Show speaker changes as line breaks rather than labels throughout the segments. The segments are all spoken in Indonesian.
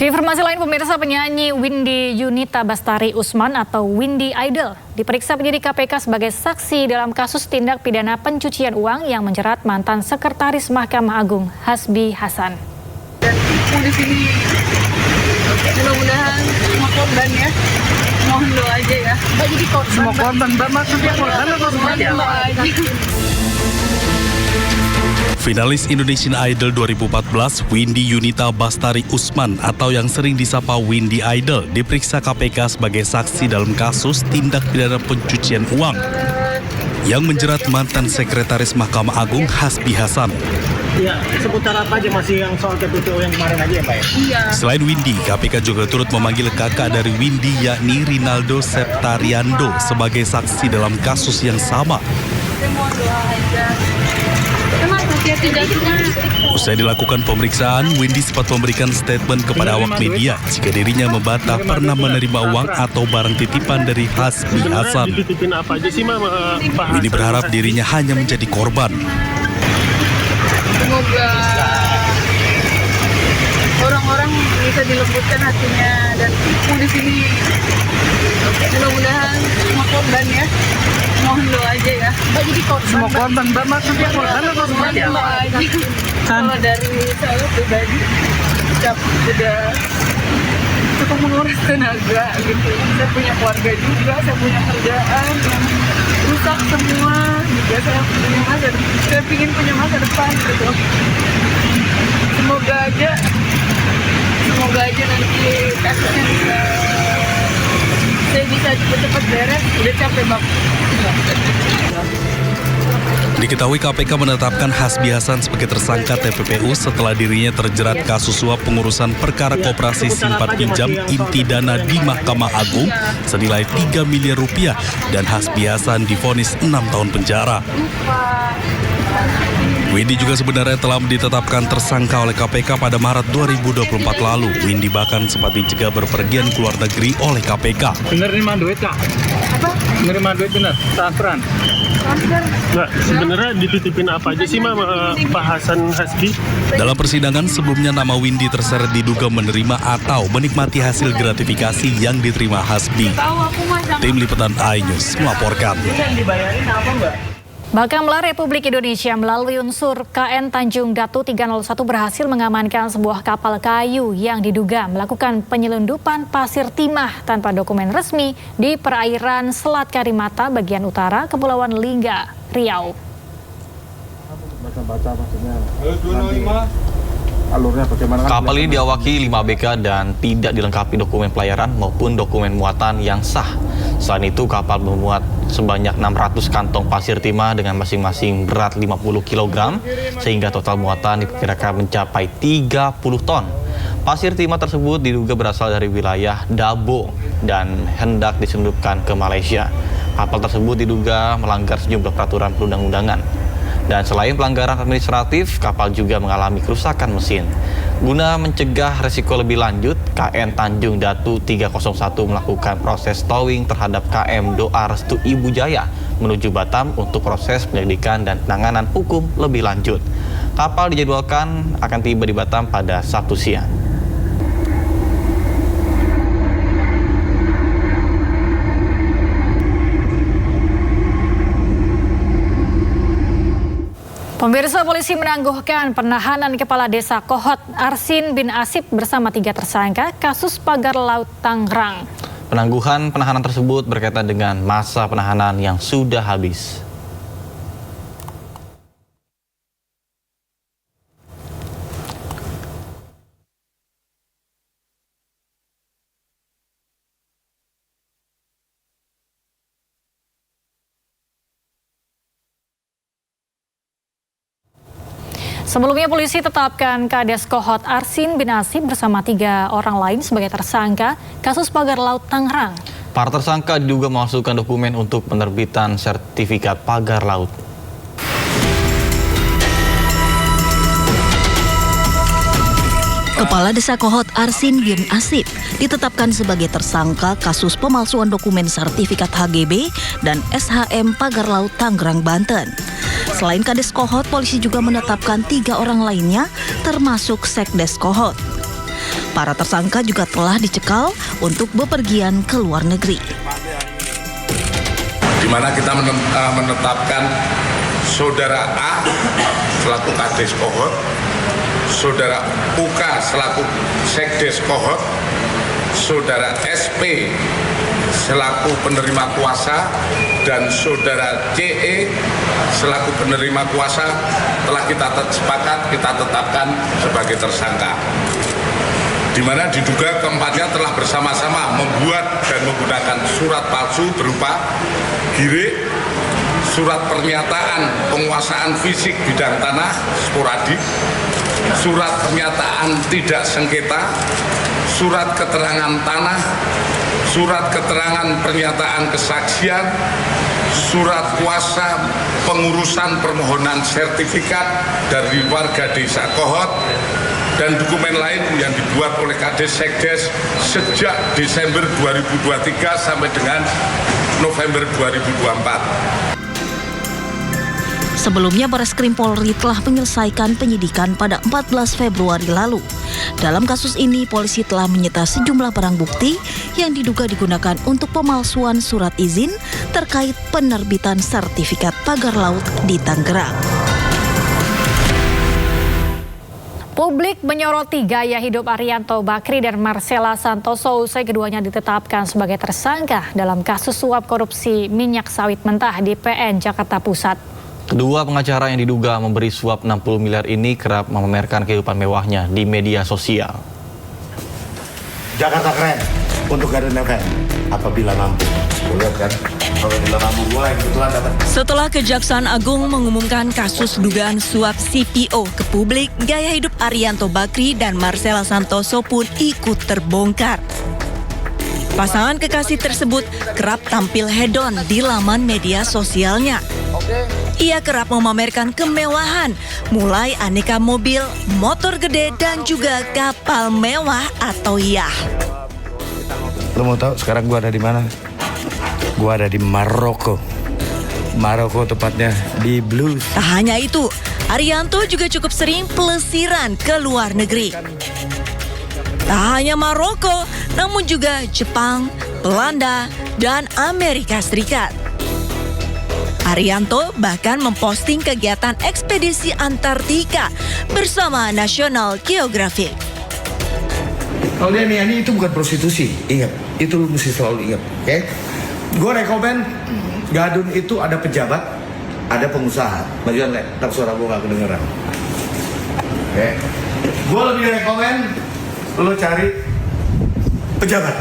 Informasi lain, pemirsa, penyanyi Windy Yunita Bastari Usman atau Windy Idol diperiksa penyidik KPK sebagai saksi dalam kasus tindak pidana pencucian uang yang menjerat mantan Sekretaris Mahkamah Agung Hasbi Hasan.
Dan di sini mudah-mudahan semua korban ya, mohon doa aja ya. Jadi
semua korban, maksudnya korban atau korban?
Finalis Indonesian Idol 2014, Windy Yunita Bastari Usman atau yang sering disapa Windy Idol diperiksa KPK sebagai saksi dalam kasus tindak pidana pencucian uang yang menjerat mantan Sekretaris Mahkamah Agung Hasbi Hasan.
Ya, seputar apa aja masih yang soal TPPO yang kemarin aja ya Pak ya?
Iya.
Selain Windy, KPK juga turut memanggil kakak dari Windy yakni Rinaldo Septariando sebagai saksi dalam kasus yang sama.
Saya mohon doa aja.
Usai dilakukan pemeriksaan, Windy sempat memberikan statement kepada awak media jika dirinya membantah pernah menerima uang atau barang titipan dari Hasbi Hasan.
Dititipin apa aja sih Pak?
Windy berharap dirinya hanya menjadi korban.
Semoga orang-orang bisa dilembutkan hatinya dan di sini mudah-mudahan semua korban ya, mohon doa aja ya. Jadi
Semua korban, maksudnya korban atau korban?
Kalau dari saya pribadi sudah cukup menguras tenaga gitu. Saya punya keluarga juga, saya punya kerjaan yang rusak semua juga. Saya ingin punya masa depan gitu. Semoga aja nanti kasusnya bisa cepat-cepat beres. Udah capek banget.
Diketahui KPK menetapkan Hasbi Hasan sebagai tersangka TPPU setelah dirinya terjerat kasus suap pengurusan perkara koperasi simpan pinjam inti dana di Mahkamah Agung senilai 3 miliar rupiah dan Hasbi Hasan divonis 6 tahun penjara. Windy juga sebenarnya telah ditetapkan tersangka oleh KPK pada Maret 2024 lalu. Windy bahkan sempat dicegah berpergian ke luar negeri oleh KPK.
Bener nerima duit Kak?
Apa?
Nerima duit bener? Transferan? Nggak, sebenarnya dititipin apa aja sih Pak Hasan Hasbi?
Dalam persidangan sebelumnya nama Windy terseret diduga menerima atau menikmati hasil gratifikasi yang diterima Hasbi. Tim Liputan iNews melaporkan.
Dibayarin apa Mbak?
Bakamla Republik Indonesia melalui unsur KN Tanjung Datu 301 berhasil mengamankan sebuah kapal kayu yang diduga melakukan penyelundupan pasir timah tanpa dokumen resmi di perairan Selat Karimata bagian utara Kepulauan Lingga, Riau.
Baca-baca maksudnya. Alurnya bagaimana?
Kapal ini diawaki 5 ABK dan tidak dilengkapi dokumen pelayaran maupun dokumen muatan yang sah. Selain itu, kapal memuat sebanyak 600 kantong pasir timah dengan masing-masing berat 50 kg, sehingga total muatan diperkirakan mencapai 30 ton. Pasir timah tersebut diduga berasal dari wilayah Dabo dan hendak diselundupkan ke Malaysia. Kapal tersebut diduga melanggar sejumlah peraturan perundang-undangan. Dan selain pelanggaran administratif, kapal juga mengalami kerusakan mesin. Guna mencegah resiko lebih lanjut, KN Tanjung Datu 301 melakukan proses towing terhadap KM Doa Restu Ibu Jaya menuju Batam untuk proses penyelidikan dan penanganan hukum lebih lanjut. Kapal dijadwalkan akan tiba di Batam pada Sabtu siang.
Pemirsa, polisi menangguhkan penahanan Kepala Desa Kohot Arsin bin Asip bersama 3 tersangka kasus pagar laut Tangerang.
Penangguhan penahanan tersebut berkaitan dengan masa penahanan yang sudah habis.
Sebelumnya polisi tetapkan Kades Kohot Arsin bin Asip bersama 3 orang lain sebagai tersangka kasus pagar laut Tangerang.
Para tersangka diduga memasukkan dokumen untuk penerbitan sertifikat pagar laut.
Kepala Desa Kohot Arsin bin Asip ditetapkan sebagai tersangka kasus pemalsuan dokumen sertifikat HGB dan SHM Pagar Laut Tangerang, Banten. Selain Kades Kohot, polisi juga menetapkan 3 orang lainnya termasuk Sekdes Kohot. Para tersangka juga telah dicekal untuk bepergian ke luar negeri.
Di mana kita menetapkan Saudara A selaku Kades Kohort, Saudara UK selaku Sekdes Kohort, Saudara SP selaku penerima kuasa, dan Saudara CE selaku penerima kuasa telah kita tetapkan sebagai tersangka. Di mana diduga keempatnya telah bersama-sama membuat dan menggunakan surat palsu berupa GIRE, surat pernyataan penguasaan fisik bidang tanah sporadik, surat pernyataan tidak sengketa, surat keterangan tanah, surat keterangan pernyataan kesaksian, surat kuasa pengurusan permohonan sertifikat dari warga desa Kohort, dan dokumen lain yang dibuat oleh Kades Sekdes sejak Desember 2023 sampai dengan November 2024.
Sebelumnya, Bareskrim Polri telah menyelesaikan penyidikan pada 14 Februari lalu. Dalam kasus ini, polisi telah menyita sejumlah barang bukti yang diduga digunakan untuk pemalsuan surat izin terkait penerbitan sertifikat pagar laut di Tangerang.
Publik menyoroti gaya hidup Arianto Bakri dan Marcella Santoso usai keduanya ditetapkan sebagai tersangka dalam kasus suap korupsi minyak sawit mentah di PN Jakarta Pusat.
Kedua pengacara yang diduga memberi suap 60 miliar ini kerap memamerkan kehidupan mewahnya di media sosial.
Jakarta keren untuk Garden FM apabila mampu. Lihat kan, apabila mampu gue yang kebetulan dapat.
Setelah Kejaksaan Agung mengumumkan kasus dugaan suap CPO ke publik, gaya hidup Arianto Bakri dan Marcella Santoso pun ikut terbongkar. Pasangan kekasih tersebut kerap tampil hedon di laman media sosialnya. Ia kerap memamerkan kemewahan, mulai aneka mobil, motor gede, dan juga kapal mewah atau yacht.
Lo mau tahu sekarang gue ada di mana? Gue ada di Maroko. Maroko tepatnya di Blues.
Tak hanya itu, Arianto juga cukup sering pelesiran ke luar negeri. Tak hanya Maroko, namun juga Jepang, Belanda, dan Amerika Serikat. Arianto bahkan memposting kegiatan ekspedisi Antartika bersama National Geographic.
Kalau dia ini itu bukan prostitusi, ingat. Itu lu mesti selalu ingat, oke? Gue rekomen Gadun itu ada pejabat, ada pengusaha. Majuan lek, tak suara gue gak kedengeran. Oke? Gue lebih rekomen lo cari pejabat.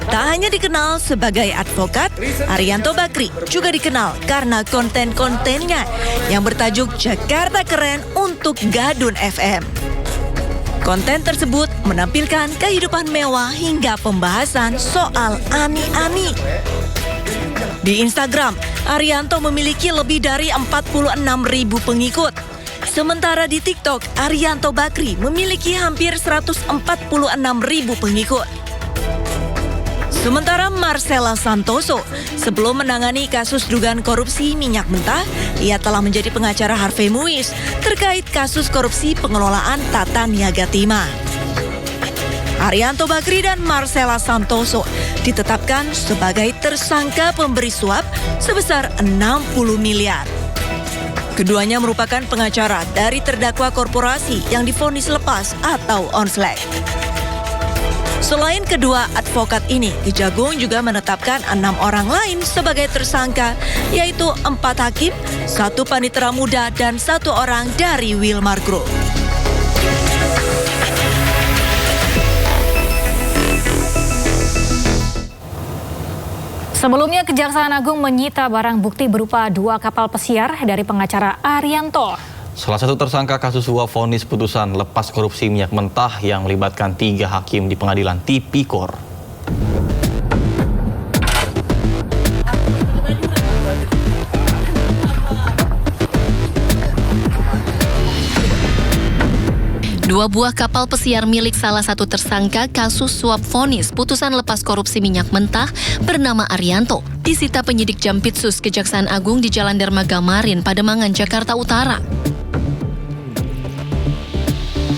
Tak hanya dikenal sebagai advokat, Arianto Bakri juga dikenal karena konten-kontennya yang bertajuk Jakarta Keren untuk Gadun FM. Konten tersebut menampilkan kehidupan mewah hingga pembahasan soal ani-ani. Di Instagram, Arianto memiliki lebih dari 46.000 pengikut. Sementara di TikTok, Arianto Bakri memiliki hampir 146.000 pengikut. Sementara Marcella Santoso, sebelum menangani kasus dugaan korupsi minyak mentah, ia telah menjadi pengacara Harvey Muiz terkait kasus korupsi pengelolaan Tata Niaga Timah. Arianto Bakri dan Marcella Santoso ditetapkan sebagai tersangka pemberi suap sebesar 60 miliar. Keduanya merupakan pengacara dari terdakwa korporasi yang divonis lepas atau onslaught. Selain kedua advokat ini, Kejagung juga menetapkan 6 orang lain sebagai tersangka, yaitu 4 hakim, 1 panitera muda, dan 1 orang dari Wilmar Group.
Sebelumnya, Kejaksaan Agung menyita barang bukti berupa 2 kapal pesiar dari pengacara Arianto.
Salah satu tersangka kasus suap vonis putusan lepas korupsi minyak mentah yang melibatkan 3 hakim di pengadilan Tipikor.
Dua buah kapal pesiar milik salah satu tersangka kasus suap vonis putusan lepas korupsi minyak mentah bernama Arianto disita penyidik Jampitsus Kejaksaan Agung di Jalan Dermaga Marin, Pademangan, Jakarta Utara.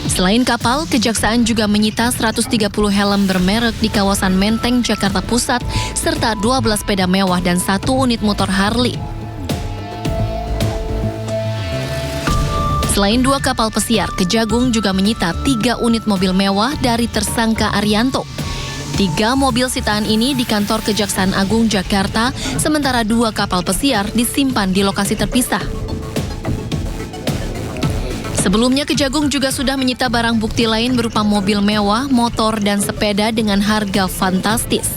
Selain kapal, Kejaksaan juga menyita 130 helm bermerek di kawasan Menteng, Jakarta Pusat, serta 12 sepeda mewah dan 1 unit motor Harley. Selain 2 kapal pesiar, Kejagung juga menyita 3 unit mobil mewah dari tersangka Arianto. 3 mobil sitaan ini di kantor Kejaksaan Agung Jakarta, sementara 2 kapal pesiar disimpan di lokasi terpisah. Sebelumnya, Kejagung juga sudah menyita barang bukti lain berupa mobil mewah, motor, dan sepeda dengan harga fantastis.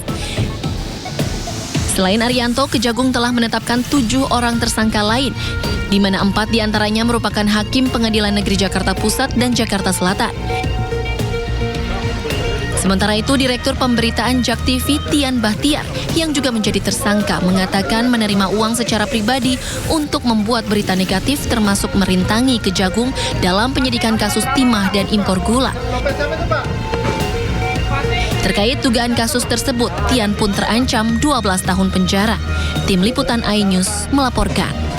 Selain Arianto, Kejagung telah menetapkan 7 orang tersangka lain, di mana 4 diantaranya merupakan hakim Pengadilan Negeri Jakarta Pusat dan Jakarta Selatan. Sementara itu, Direktur Pemberitaan JAK TV Tian Bahtiar yang juga menjadi tersangka mengatakan menerima uang secara pribadi untuk membuat berita negatif termasuk merintangi Kejagung dalam penyidikan kasus timah dan impor gula. Terkait dugaan kasus tersebut, Tian pun terancam 12 tahun penjara. Tim Liputan iNews melaporkan.